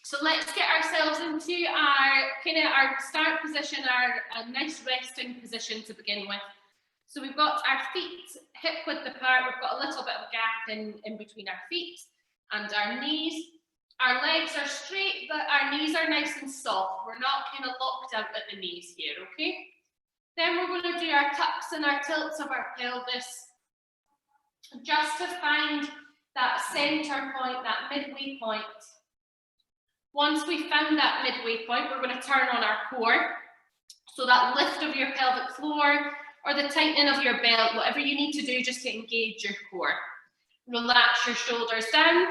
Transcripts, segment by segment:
So let's get ourselves into our start position, our nice resting position to begin with. So we've got our feet hip width apart, we've got a little bit of a gap in between our feet and our knees. Our legs are straight, but our knees are nice and soft. We're not kind of locked out at the knees here, okay? Then we're going to do our tucks and our tilts of our pelvis, just to find that center point, that midway point. Once we've found that midway point, we're going to turn on our core. So that lift of your pelvic floor or the tightening of your belt, whatever you need to do just to engage your core. Relax your shoulders down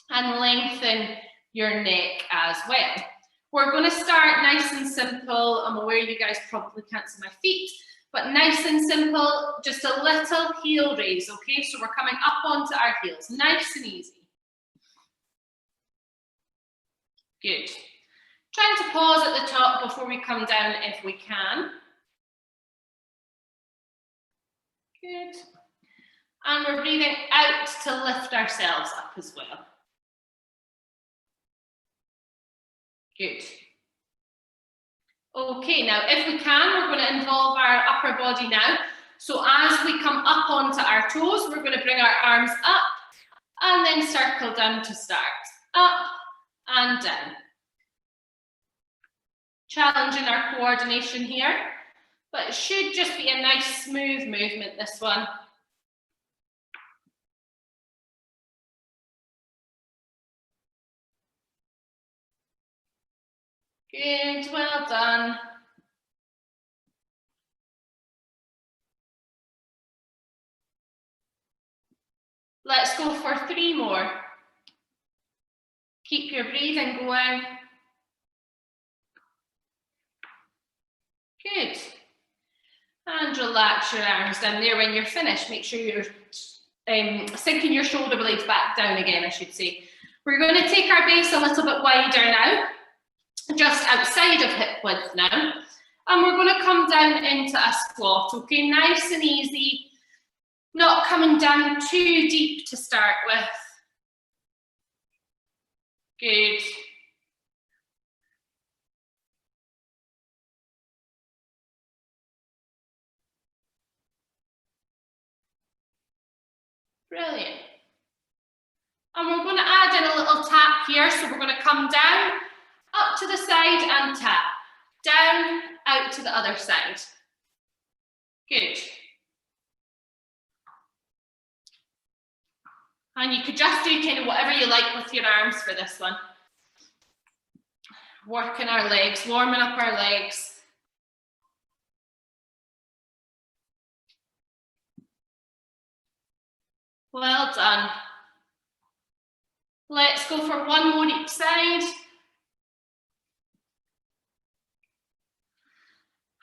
and lengthen your neck as well. We're going to start nice and simple. I'm aware you guys probably can't see my feet, but nice and simple, just a little heel raise, okay? So we're coming up onto our heels, nice and easy. Good. Trying to pause at the top before we come down if we can. Good. And we're breathing out to lift ourselves up as well. Good. Okay, now if we can, we're going to involve our upper body now. So as we come up onto our toes, we're going to bring our arms up and then circle down to start. Up and down. Challenging our coordination here, but it should just be a nice smooth movement, this one. Good, well done. Let's go for 3 more. Keep your breathing going. Good. And relax your arms down there when you're finished. Make sure you're sinking your shoulder blades back down again, I should say. We're going to take our base a little bit wider now, just outside of hip width now. And we're going to come down into a squat, okay? Nice and easy. Not coming down too deep to start with. Good. Brilliant. And we're going to add in a little tap here. So we're going to come down, up to the side and tap. Down, out to the other side. Good. And you could just do kind of whatever you like with your arms for this one. Working our legs, warming up our legs. Well done. Let's go for 1 more each side.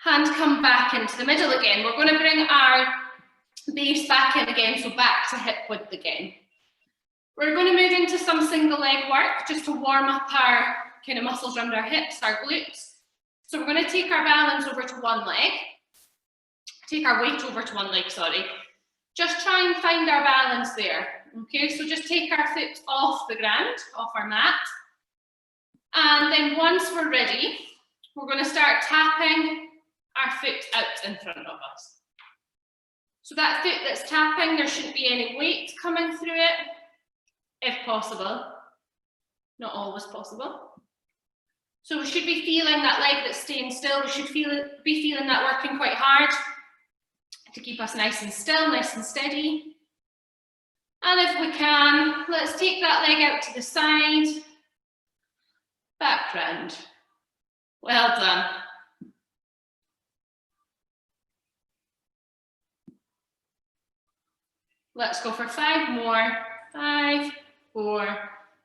And come back into the middle again. We're going to bring our base back in again, so back to hip width again. We're going to move into some single leg work just to warm up our kind of muscles around our hips, our glutes. So we're going to take our balance over to one leg. Take our weight over to one leg, sorry. Just try and find our balance there. Okay, so just take our foot off the ground, off our mat. And then once we're ready, we're going to start tapping our foot out in front of us. So that foot that's tapping, there shouldn't be any weight coming through it, if possible. Not always possible. So we should be feeling that leg that's staying still. We should be feeling that working quite hard to keep us nice and still, nice and steady. And if we can, let's take that leg out to the side, back round. Well done. Let's go for 5 more. 5, 4,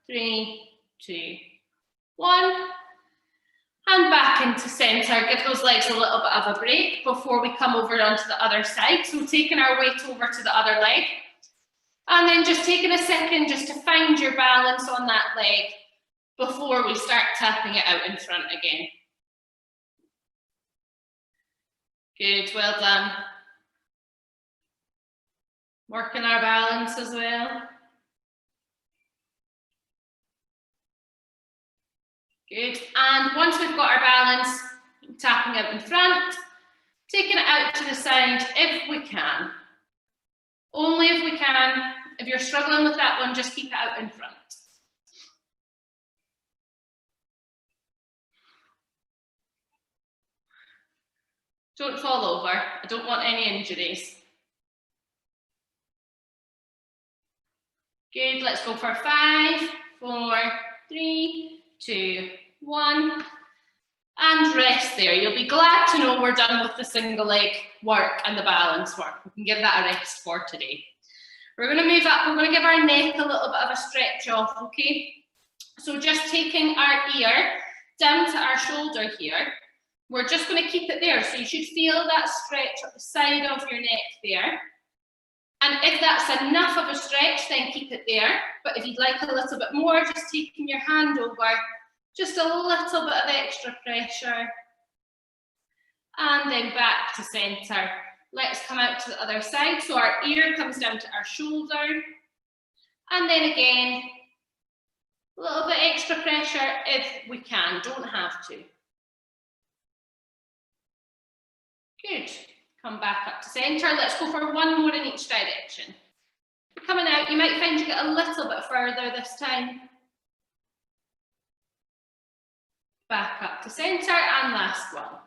3, 2, 1. And back into centre. Give those legs a little bit of a break before we come over onto the other side. So taking our weight over to the other leg. And then just taking a second just to find your balance on that leg before we start tapping it out in front again. Good, well done. Working our balance as well. Good. And once we've got our balance, tapping out in front, taking it out to the side if we can. Only if we can. If you're struggling with that one, just keep it out in front. Don't fall over. I don't want any injuries. Good, let's go for 5, 4, 3, 2, 1. And rest there. You'll be glad to know we're done with the single leg work and the balance work. We can give that a rest for today. We're going to move up. We're going to give our neck a little bit of a stretch off, okay? So just taking our ear down to our shoulder here. We're just going to keep it there. So you should feel that stretch at the side of your neck there. And if that's enough of a stretch, then keep it there. But if you'd like a little bit more, just taking your hand over, just a little bit of extra pressure. And then back to center. Let's come out to the other side. So our ear comes down to our shoulder. And then again, a little bit extra pressure if we can, don't have to. Good. Come back up to center. Let's go for one more in each direction. Coming out, you might find you get a little bit further this time. Back up to center and last one.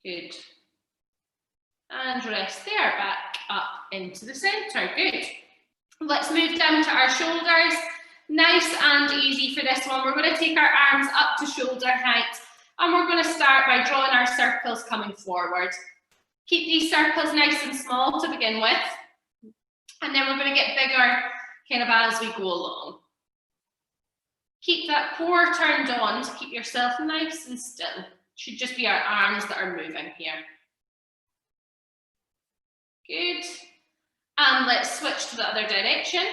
Good. And rest there, back up into the center. Good. Let's move down to our shoulders. Nice and easy for this one. We're going to take our arms up to shoulder height and we're going to start by drawing our circles coming forward. Keep these circles nice and small to begin with, and then we're going to get bigger kind of as we go along. Keep that core turned on to keep yourself nice and still. It should just be our arms that are moving here. Good. And let's switch to the other direction.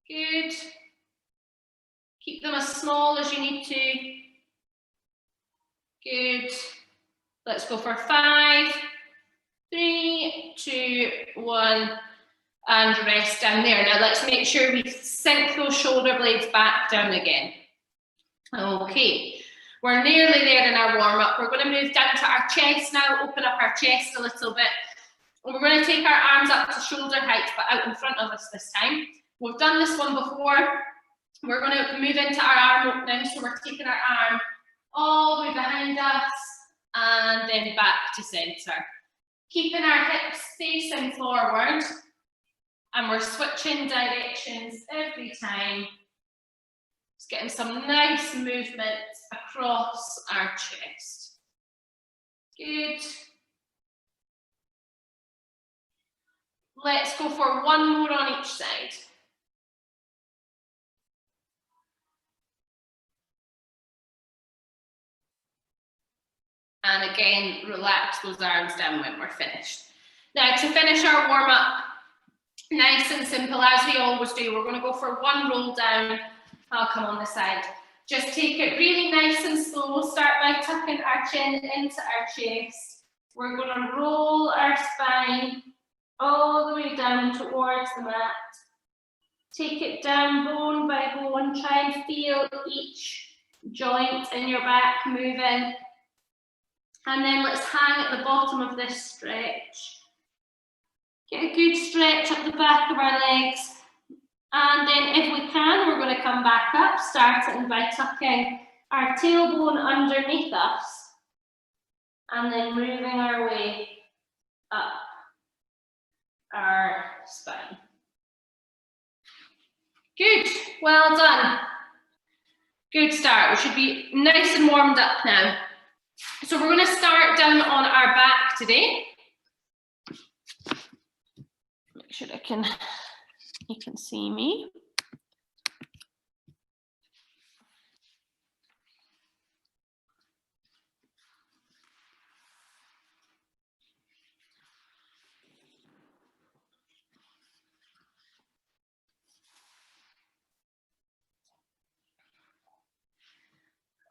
Good. Keep them as small as you need to. Good. Let's go for 5, 3, 2, 1, and rest down there. Now let's make sure we sink those shoulder blades back down again. Okay, we're nearly there in our warm-up. We're going to move down to our chest now, open up our chest a little bit. And we're going to take our arms up to shoulder height, but out in front of us this time. We've done this one before. We're going to move into our arm opening, so we're taking our arm all the way behind us and then back to center. Keeping our hips facing forward, and we're switching directions every time. Just getting some nice movement across our chest. Good. Let's go for one more on each side. And again, relax those arms down when we're finished. Now to finish our warm up, nice and simple as we always do, we're going to go for one roll down. I'll come on the side. Just take it really nice and slow. Start by tucking our chin into our chest. We're going to roll our spine all the way down towards the mat. Take it down bone by bone. Try and feel each joint in your back moving. And then let's hang at the bottom of this stretch. Get a good stretch up the back of our legs. And then if we can, we're going to come back up, starting by tucking our tailbone underneath us. And then moving our way up our spine. Good, well done. Good start. We should be nice and warmed up now. So we're going to start down on our back today. Make sure you can see me.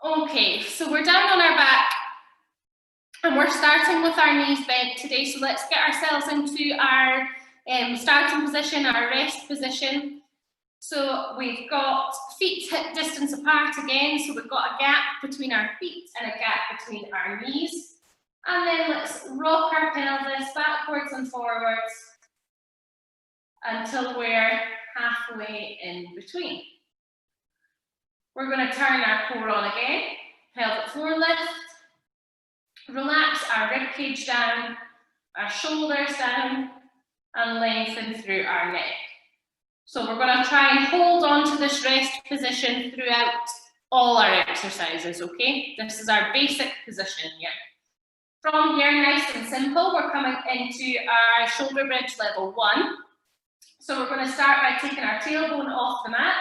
Okay, so we're down on our back and we're starting with our knees bent today. So let's get ourselves into our Starting position, our rest position. So we've got feet hip distance apart again, so we've got a gap between our feet and a gap between our knees. And then let's rock our pelvis backwards and forwards until we're halfway in between. We're going to turn our core on again, pelvic floor lift, relax our rib cage down, our shoulders down, and lengthen through our neck. So we're going to try and hold on to this rest position throughout all our exercises, okay? This is our basic position here. From here, nice and simple, we're coming into our shoulder bridge level 1. So we're going to start by taking our tailbone off the mat,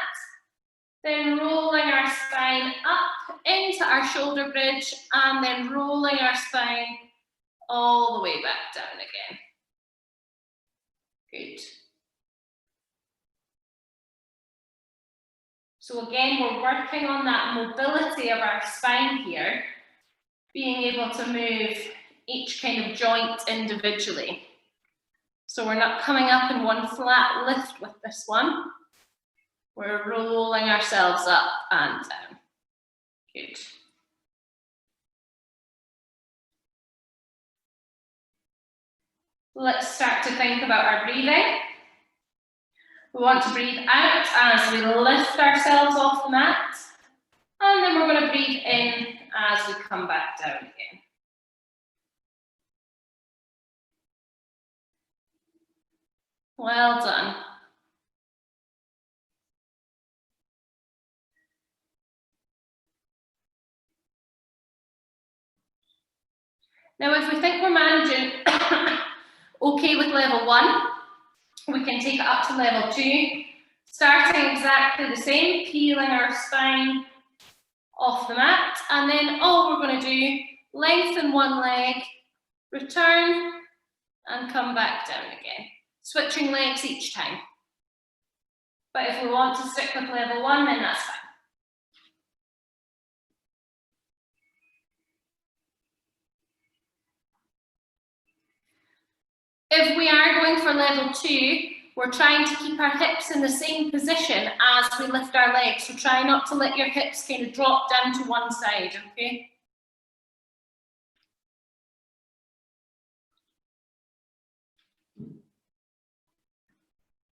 then rolling our spine up into our shoulder bridge, and then rolling our spine all the way back down again. Good. So again, we're working on that mobility of our spine here, being able to move each kind of joint individually. So we're not coming up in one flat lift with this one. We're rolling ourselves up and down. Good. Let's start to think about our breathing. We want to breathe out as we lift ourselves off the mat. And then we're going to breathe in as we come back down again. Well done. Now, if we think we're managing okay with level 1, we can take it up to level 2, starting exactly the same, peeling our spine off the mat, and then all we're going to do, lengthen one leg, return, and come back down again. Switching legs each time. But if we want to stick with level 1, then that's fine. If we are going for level 2, we're trying to keep our hips in the same position as we lift our legs. So try not to let your hips kind of drop down to one side, okay?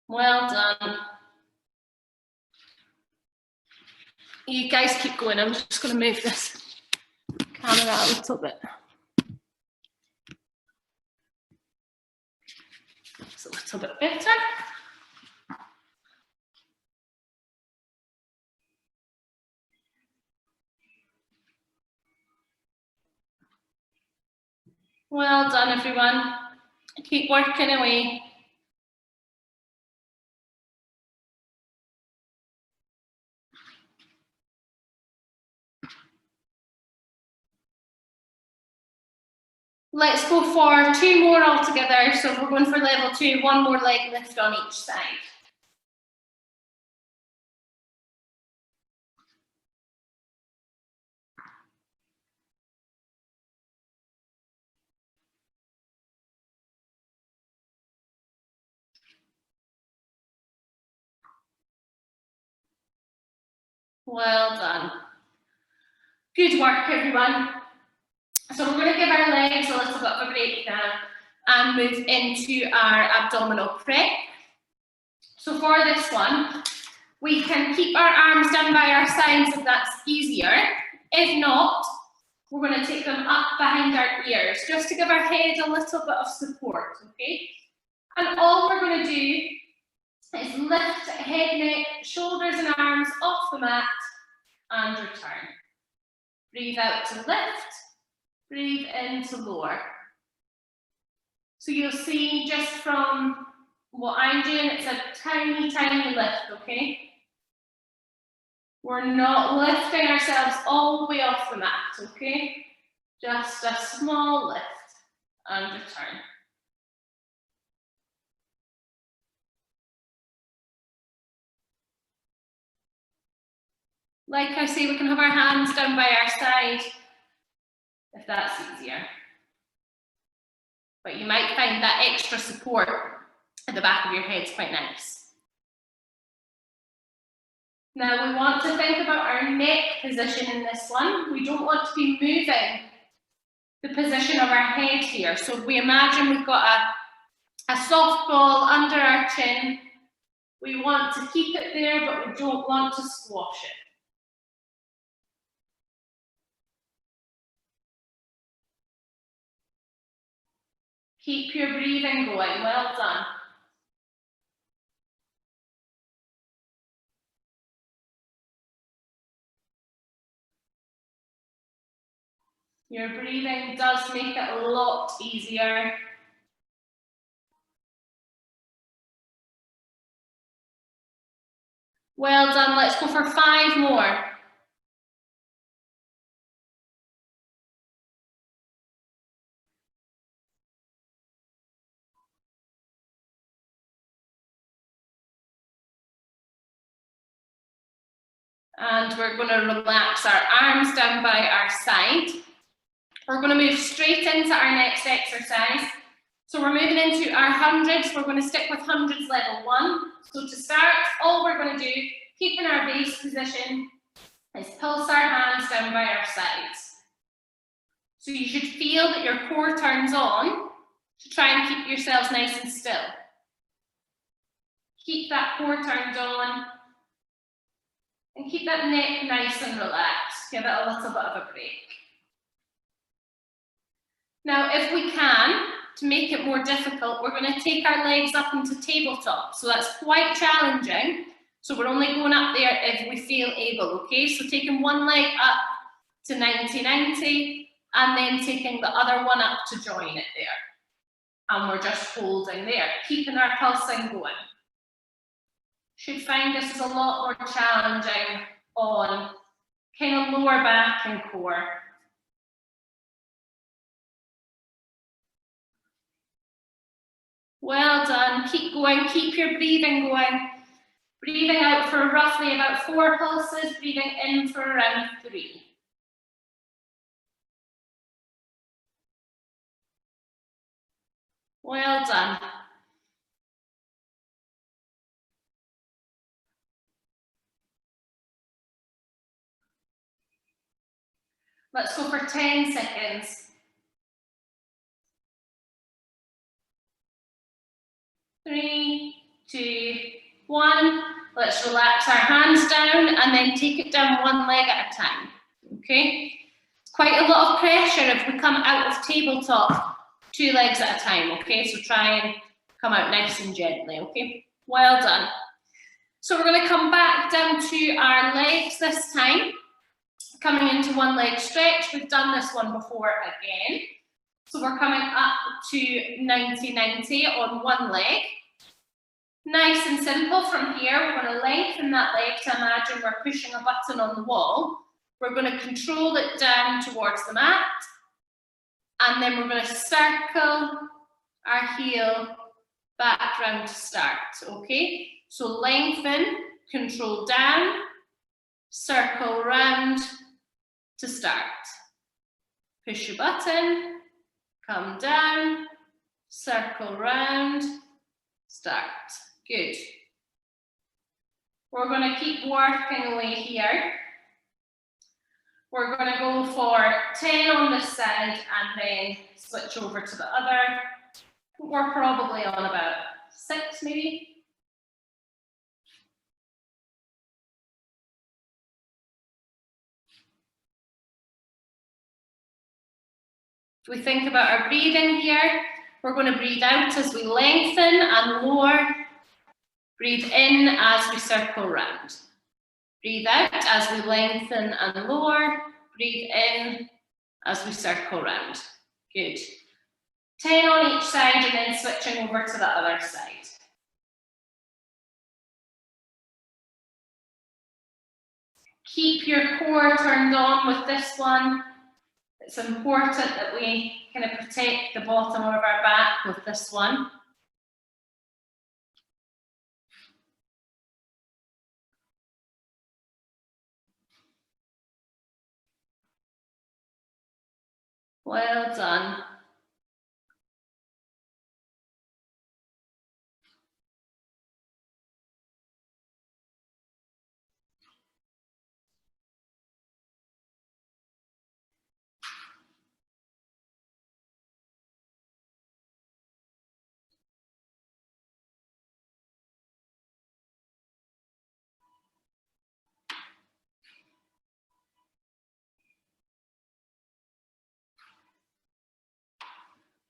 Well done. You guys keep going. I'm just going to move this camera a little bit. It's a little bit better. Well done, everyone. Keep working away. Let's go for 2 more altogether. So if we're going for level 2, 1 more leg lift on each side. Well done. Good work, everyone. So we're going to give our legs a little bit of a break now and move into our abdominal prep. So for this one, we can keep our arms down by our sides if that's easier. If not, we're going to take them up behind our ears just to give our head a little bit of support, okay? And all we're going to do is lift head, neck, shoulders and arms off the mat and return. Breathe out to lift, breathe in to lower. So you'll see just from what I'm doing, it's a tiny, tiny lift, okay? We're not lifting ourselves all the way off the mat, okay? Just a small lift and return. Like I say, we can have our hands down by our side if that's easier. But you might find that extra support at the back of your head is quite nice. Now we want to think about our neck position in this one. We don't want to be moving the position of our head here. So if we imagine we've got a soft ball under our chin, we want to keep it there, but we don't want to squash it. Keep your breathing going, well done. Your breathing does make it a lot easier. Well done, let's go for 5 more. And we're going to relax our arms down by our side. We're going to move straight into our next exercise. So we're moving into our hundreds. We're going to stick with hundreds level 1. So to start, all we're going to do, keeping our base position, is pulse our hands down by our sides. So you should feel that your core turns on to try and keep yourselves nice and still. Keep that core turned on and keep that neck nice and relaxed. Give it a little bit of a break. Now, if we can, to make it more difficult, we're going to take our legs up into tabletop. So that's quite challenging. So we're only going up there if we feel able, okay? So taking one leg up to 90-90 and then taking the other one up to join it there. And we're just holding there, keeping our pulsing going. Should find this is a lot more challenging on kind of lower back and core. Well done, keep going, keep your breathing going. Breathing out for roughly about 4 pulses, breathing in for around 3. Well done. Let's go for 10 seconds. 3, 2, 1. Let's relax our hands down and then take it down one leg at a time. Okay? Quite a lot of pressure if we come out of tabletop 2 legs at a time. Okay? So try and come out nice and gently. Okay? Well done. So we're going to come back down to our legs this time. Coming into one leg stretch. We've done this one before again. So we're coming up to 90-90 on one leg. Nice and simple from here. We're going to lengthen that leg to imagine we're pushing a button on the wall. We're going to control it down towards the mat. And then we're going to circle our heel back round to start. Okay? So lengthen, control down, circle round to start. Push your button, come down, circle round, start. Good. We're going to keep working away here. We're going to go for 10 on this side and then switch over to the other. We're probably on about 6 maybe. If we think about our breathing here, we're going to breathe out as we lengthen and lower. Breathe in as we circle round. Breathe out as we lengthen and lower. Breathe in as we circle round. Good. 10 on each side and then switching over to the other side. Keep your core turned on with this one. It's important that we kind of protect the bottom of our back with this one. Well done.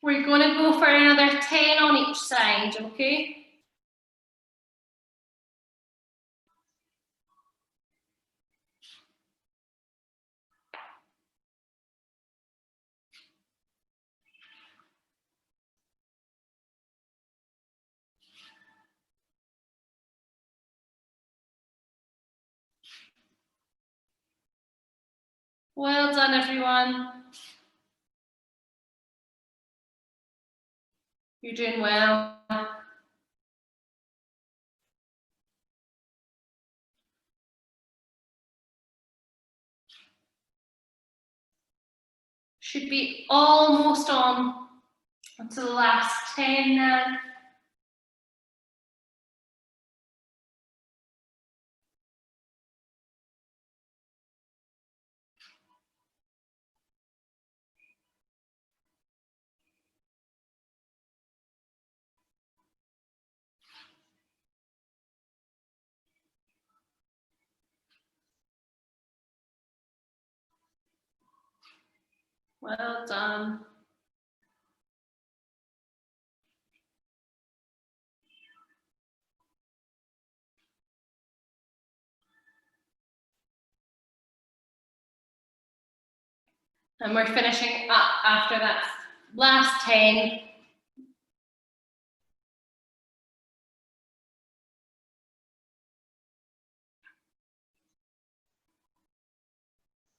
We're going to go for another 10 on each side, okay? Well done, everyone. You're doing well. Should be almost on to the last 10 now. Well done. And we're finishing up after that last 10.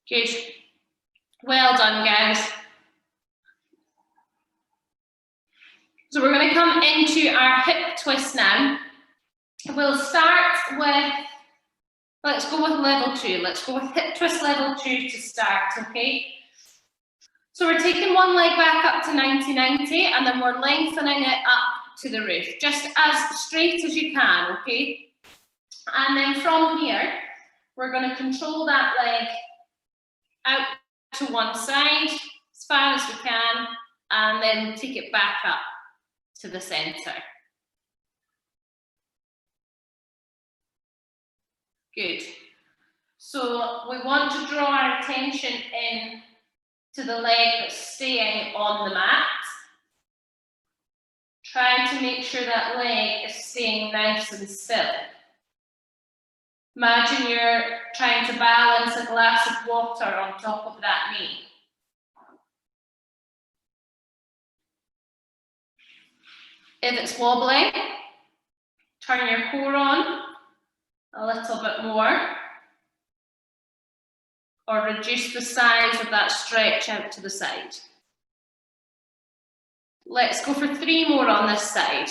Good. Well done, guys. So we're going to come into our hip twist now. We'll start with, let's go with level 2. Let's go with hip twist level 2 to start, okay? So we're taking one leg back up to 90-90 and then we're lengthening it up to the roof, just as straight as you can, okay? And then from here, we're going to control that leg out to one side as far as we can and then take it back up to the center. Good. So we want to draw our attention in to the leg that's staying on the mat. Try to make sure that leg is staying nice and still. Imagine you're trying to balance a glass of water on top of that knee. If it's wobbling, turn your core on a little bit more, or reduce the size of that stretch out to the side. Let's go for 3 more on this side.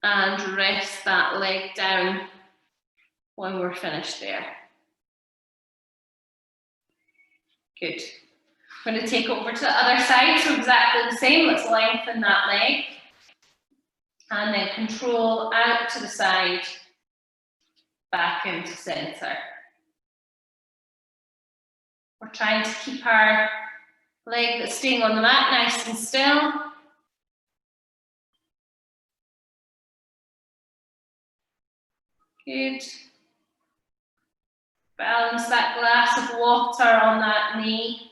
And rest that leg down when we're finished there. Good. I'm going to take over to the other side, so exactly the same. Let's lengthen that leg. And then control out to the side, back into center. We're trying to keep our leg that's staying on the mat nice and still. Good. Balance that glass of water on that knee.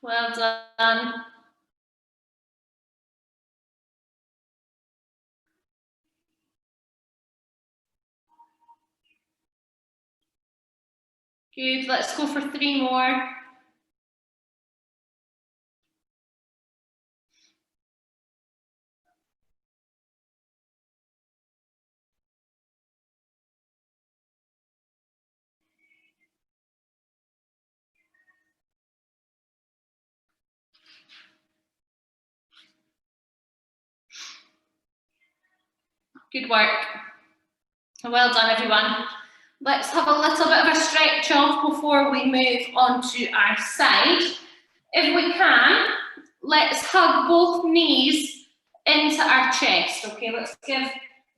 Well done. Good, let's go for 3 more. Good work. Well done, everyone. Let's have a little bit of a stretch off before we move on to our side. If we can, let's hug both knees into our chest, okay? Let's give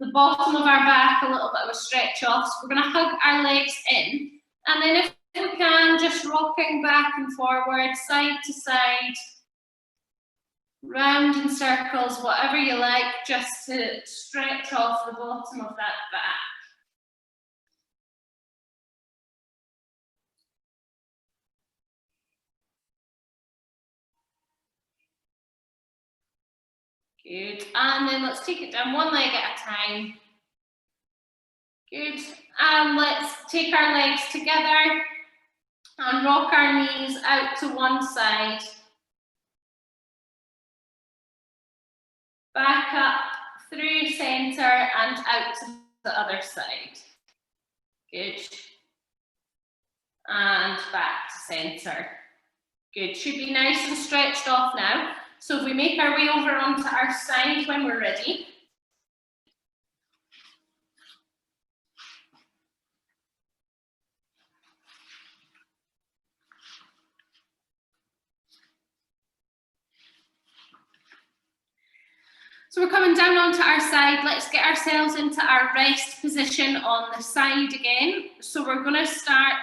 the bottom of our back, a little bit of a stretch off. So we're going to hug our legs in. And then if we can, just rocking back and forward, side to side, round in circles, whatever you like, just to stretch off the bottom of that back. Good, and then let's take it down one leg at a time. Good, and let's take our legs together and rock our knees out to one side. Back up through centre and out to the other side. Good. And back to centre. Good, should be nice and stretched off now. So if we make our way over onto our side when we're ready. So we're coming down onto our side. Let's get ourselves into our rest position on the side again. So we're going to start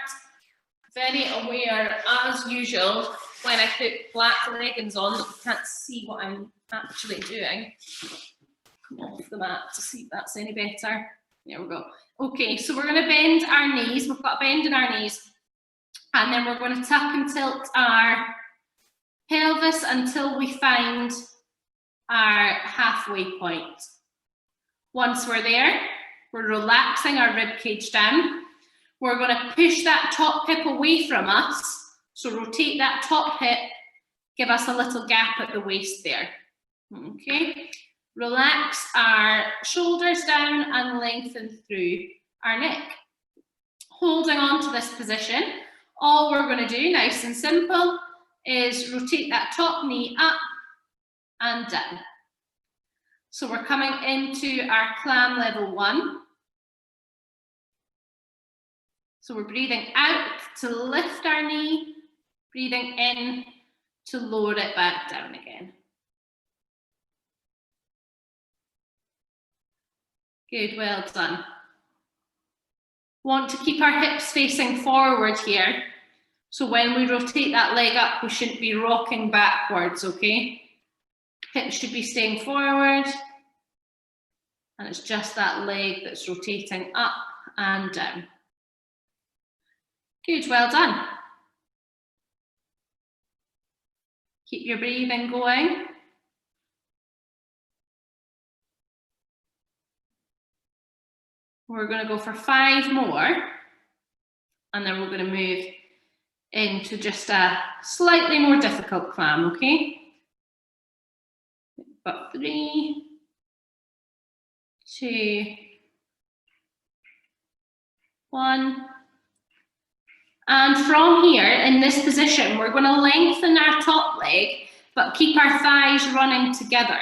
very aware, as usual, when I put black leggings on, you can't see what I'm actually doing. Come off the mat to see if that's any better. There we go. Okay, so we're going to bend our knees. We've got a bend in our knees. And then we're going to tuck and tilt our pelvis until we find our halfway point. Once we're there, we're relaxing our rib cage down. We're going to push that top hip away from us. So rotate that top hip, give us a little gap at the waist there. Okay. Relax our shoulders down and lengthen through our neck. Holding on to this position, all we're going to do, nice and simple, is rotate that top knee up and down. So we're coming into our clam level 1. So we're breathing out to lift our knee, breathing in to lower it back down again. Good, well done. Want to keep our hips facing forward here. So when we rotate that leg up, we shouldn't be rocking backwards, okay? Hips should be staying forward. And it's just that leg that's rotating up and down. Good, well done. Keep your breathing going. We're going to go for 5 more. And then we're going to move into just a slightly more difficult clam, okay? Got 3, 2, 1. And from here, in this position, we're going to lengthen our top leg, but keep our thighs running together.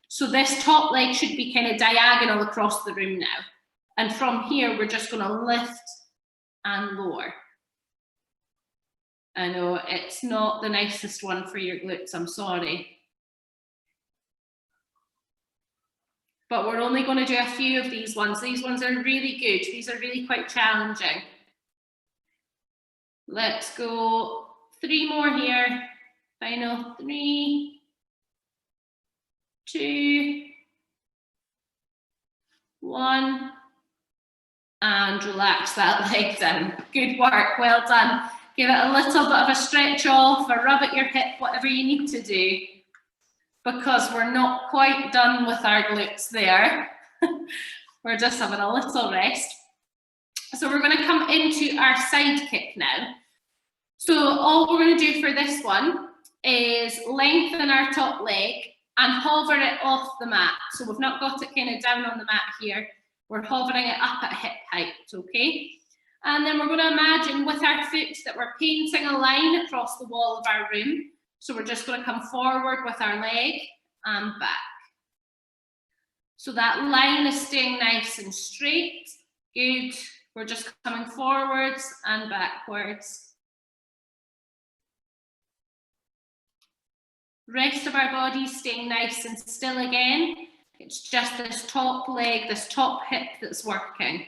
So this top leg should be kind of diagonal across the room now. And from here, we're just going to lift and lower. I know it's not the nicest one for your glutes, I'm sorry. But we're only going to do a few of these ones. These ones are really good. These are really quite challenging. Let's go 3 more here. Final 3, 2, 1. And relax that leg down. Good work, well done. Give it a little bit of a stretch off, a rub at your hip, whatever you need to do, because we're not quite done with our glutes there. We're just having a little rest. So we're going to come into our side kick now. So all we're going to do for this one is lengthen our top leg and hover it off the mat. So we've not got it kind of down on the mat here. We're hovering it up at hip height, okay? And then we're going to imagine with our foot that we're painting a line across the wall of our room. So we're just going to come forward with our leg and back. So that line is staying nice and straight. Good. We're just coming forwards and backwards. Rest of our body staying nice and still again. It's just this top leg, this top hip that's working.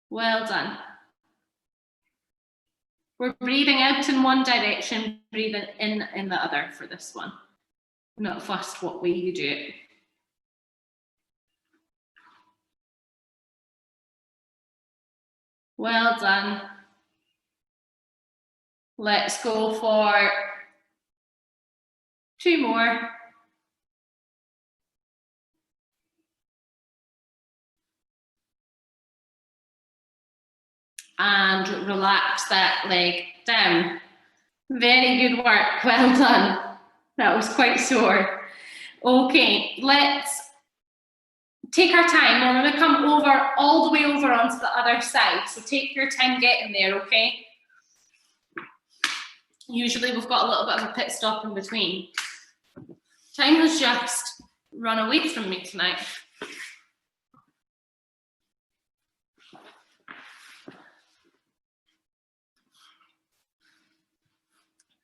Well done. We're breathing out in one direction, breathing in the other for this one. I'm not fussed what way you do it. Well done. Let's go for 2 more. And relax that leg down. Very good work, well done. That was quite sore. Okay, let's take our time. We're going to come over, all the way over onto the other side. So take your time getting there, okay? Usually we've got a little bit of a pit stop in between. Time has just run away from me tonight.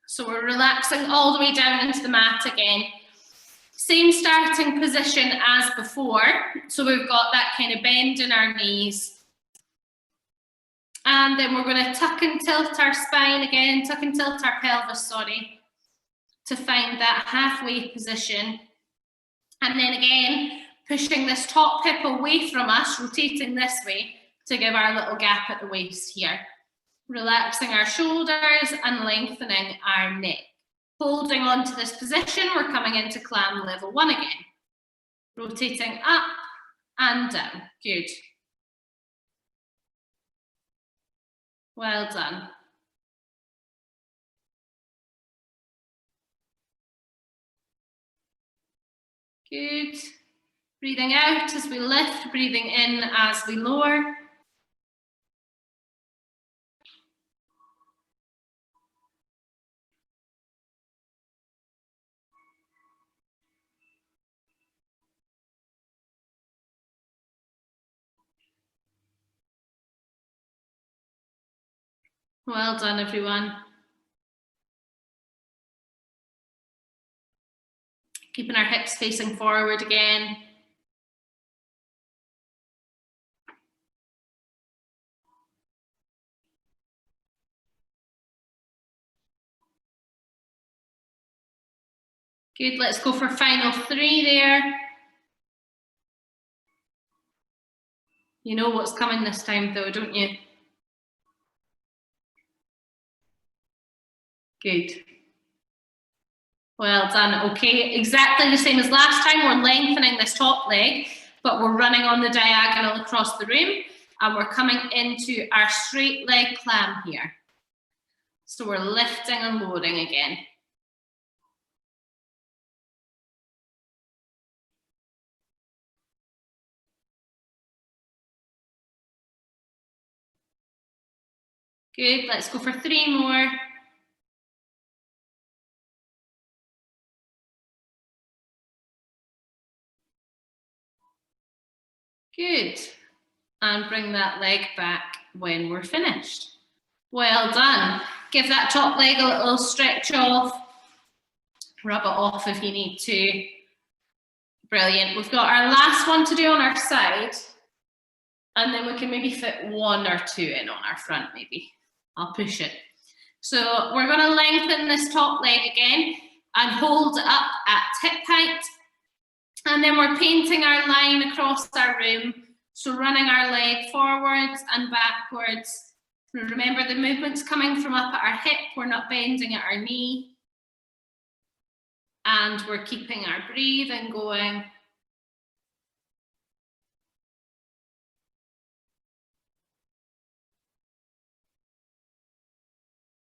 So we're relaxing all the way down into the mat again. Same starting position as before. So we've got that kind of bend in our knees. And then we're going to tuck and tilt our spine again, tuck and tilt our pelvis, sorry, to find that halfway position. And then again, pushing this top hip away from us, rotating this way to give our little gap at the waist here. Relaxing our shoulders and lengthening our neck. Holding on to this position, we're coming into clam level 1 again. Rotating up and down. Good. Well done. Good. Breathing out as we lift, breathing in as we lower. Well done, everyone. Keeping our hips facing forward again. Good, let's go for final 3 there. You know what's coming this time though, don't you? Good. Well done. Okay, exactly the same as last time. We're lengthening this top leg, but we're running on the diagonal across the room, and we're coming into our straight leg clam here. So we're lifting and lowering again. Good, let's go for 3 more. Good. And bring that leg back when we're finished. Well done. Give that top leg a little stretch off. Rub it off if you need to. Brilliant. We've got our last one to do on our side. And then we can maybe fit 1 or 2 in on our front, maybe. I'll push it. So we're going to lengthen this top leg again and hold it up at hip height. And then we're painting our line across our room. So running our leg forwards and backwards. Remember, the movement's coming from up at our hip. We're not bending at our knee. And we're keeping our breathing going.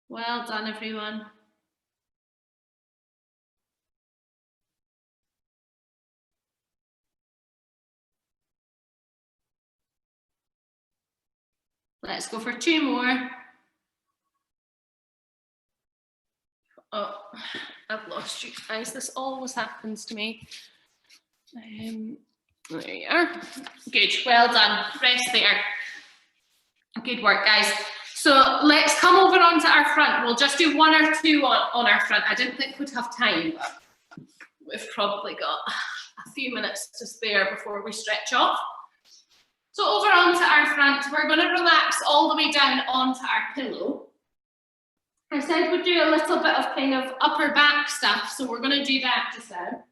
Well done, everyone. Let's go for 2 more. Oh, I've lost you guys. This always happens to me. There you are. Good, well done. Rest there. Good work, guys. So let's come over onto our front. We'll just do 1 or 2 on our front. I didn't think we'd have time, but We've probably got a few minutes to spare before we stretch off. So over onto our front, we're going to relax all the way down onto our pillow. I said we'd do a little bit of kind of upper back stuff, so we're going to do that just now.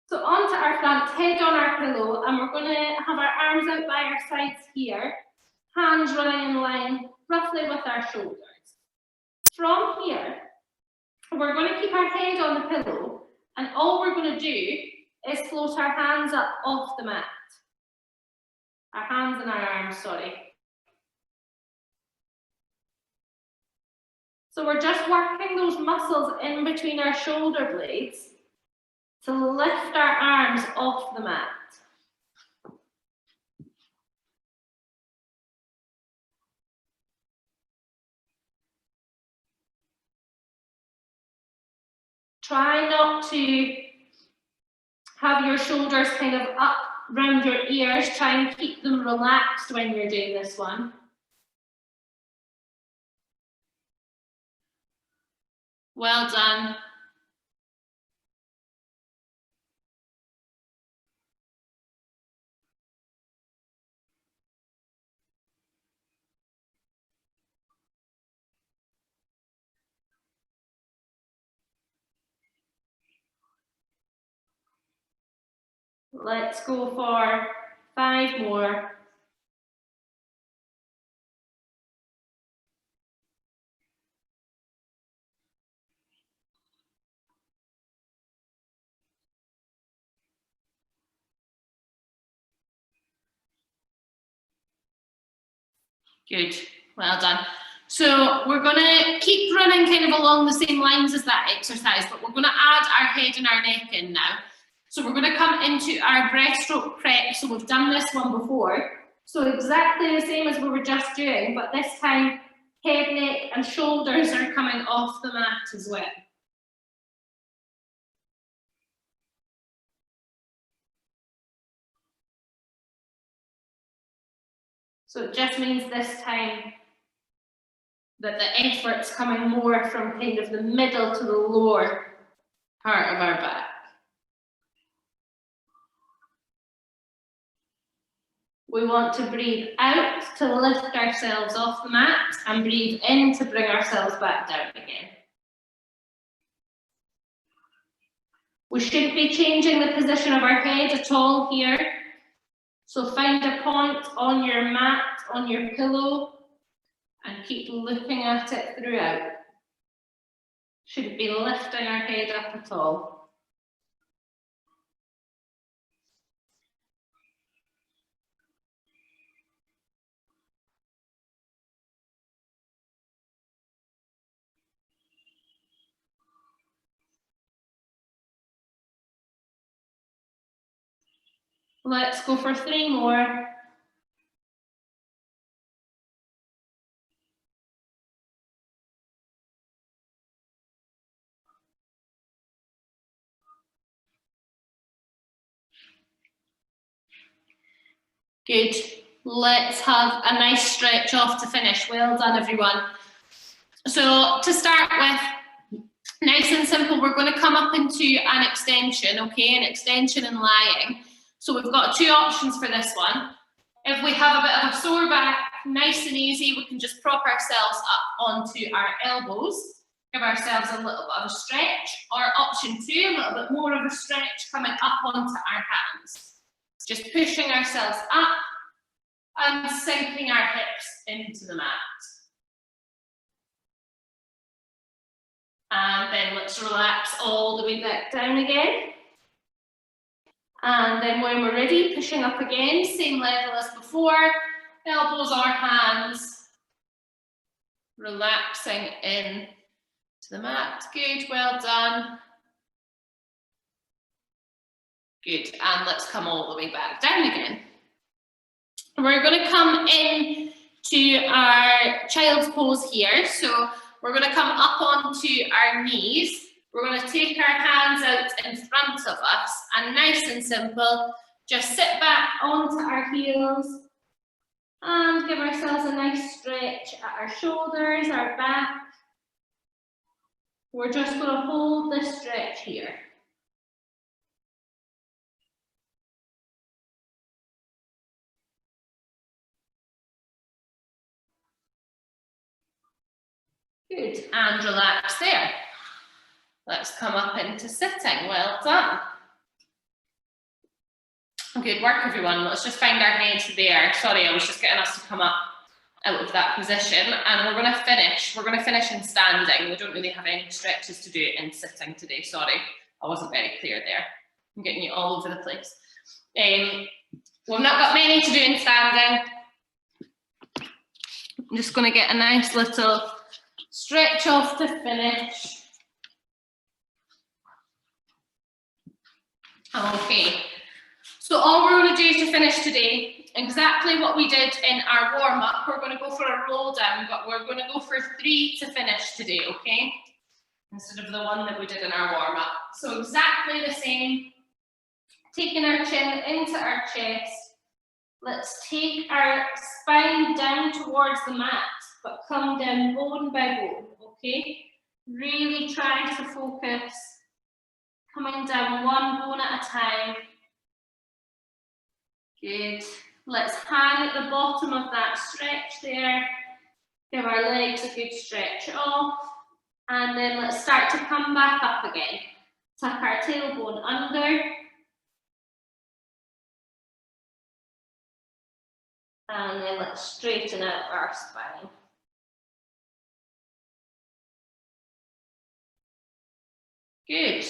So onto our front, head on our pillow, and we're going to have our arms out by our sides here, hands running in line, roughly with our shoulders. From here, we're going to keep our head on the pillow, and all we're going to do is float our hands up off the mat. Our hands and our arms, sorry. So we're just working those muscles in between our shoulder blades to lift our arms off the mat. Try not to have your shoulders kind of up around your ears. Try and keep them relaxed when you're doing this one. Well done. Let's go for 5 more. Good, well done. So we're going to keep running kind of along the same lines as that exercise, but we're going to add our head and our neck in now. So we're going to come into our breaststroke prep. So we've done this one before. So exactly the same as we were just doing, but this time head, neck and shoulders are coming off the mat as well. So it just means this time that the effort's coming more from kind of the middle to the lower part of our back. We want to breathe out to lift ourselves off the mat and breathe in to bring ourselves back down again. We shouldn't be changing the position of our head at all here. So find a point on your mat, on your pillow, and keep looking at it throughout. Shouldn't be lifting our head up at all. Let's go for 3 more. Good. Let's have a nice stretch off to finish. Well done, everyone. So to start with, nice and simple, we're going to come up into an extension, okay? An extension and lying. So we've got 2 options for this one. If we have a bit of a sore back, nice and easy, we can just prop ourselves up onto our elbows, give ourselves a little bit of a stretch, or option 2, a little bit more of a stretch coming up onto our hands. Just pushing ourselves up and sinking our hips into the mat. And then let's relax all the way back down again. And then when we're ready, pushing up again, same level as before, elbows or hands, relaxing in to the mat. Good, well done. Good, and let's come all the way back down again. We're going to come in to our child's pose here. So we're going to come up onto our knees. We're going to take our hands out in front of us and nice and simple, just sit back onto our heels and give ourselves a nice stretch at our shoulders, our back. We're just going to hold this stretch here. Good, and relax there. Let's come up into sitting. Well done. Good work, everyone. Let's just find our heads there. Sorry, I was just getting us to come up out of that position, and we're going to finish. We're going to finish in standing. We don't really have any stretches to do in sitting today. Sorry, I wasn't very clear there. I'm getting you all over the place. We've not got many to do in standing. I'm just going to get a nice little stretch off to finish. Okay, so all we're going to do to finish today, exactly what we did in our warm-up. We're going to go for a roll down, but we're going to go for 3 to finish today, okay? Instead of the 1 that we did in our warm-up. So exactly the same, taking our chin into our chest. Let's take our spine down towards the mat, but come down bone by bone, okay? Really try to focus, coming down 1 bone at a time. Good. Let's hang at the bottom of that stretch there. Give our legs a good stretch off. And then let's start to come back up again. Tuck our tailbone under. And then let's straighten out our spine. Good.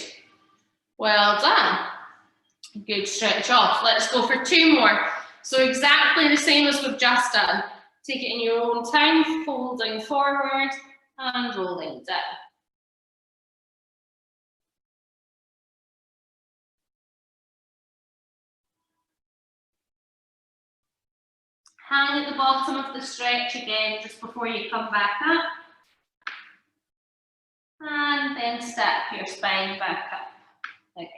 Well done. Good stretch off. Let's go for 2 more. So exactly the same as we've just done. Take it in your own time, folding forward and rolling down. Hang at the bottom of the stretch again just before you come back up. And then stack your spine back up again.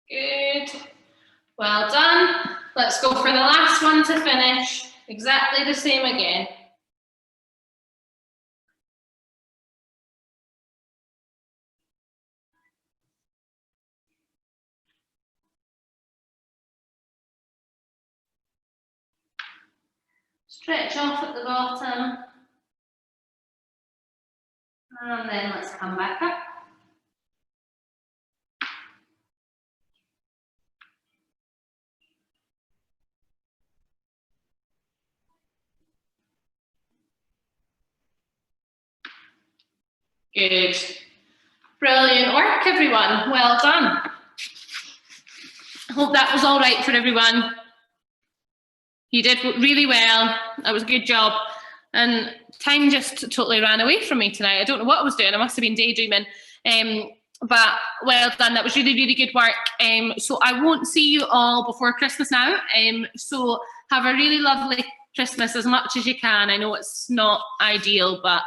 Good. Well done. Let's go for the last one to finish. Exactly the same again. Stretch off at the bottom. And then let's come back up. Good. Brilliant work, everyone. Well done. I hope that was all right for everyone. You did really well. That was a good job. And time just totally ran away from me tonight. I don't know what I was doing. I must have been daydreaming. But well done. That was really, really good work. So I won't see you all before Christmas now. So have a really lovely Christmas as much as you can. I know it's not ideal, but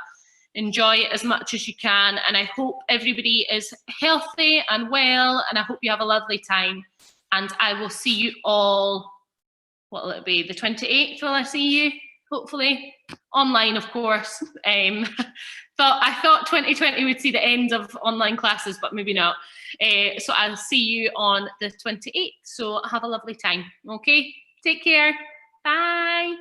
enjoy it as much as you can. And I hope everybody is healthy and well. And I hope you have a lovely time. And I will see you all, what will it be, the 28th will I see you? Hopefully. Online, of course. I thought 2020 would see the end of online classes, but maybe not. So I'll see you on the 28th. So have a lovely time. Okay, take care. Bye.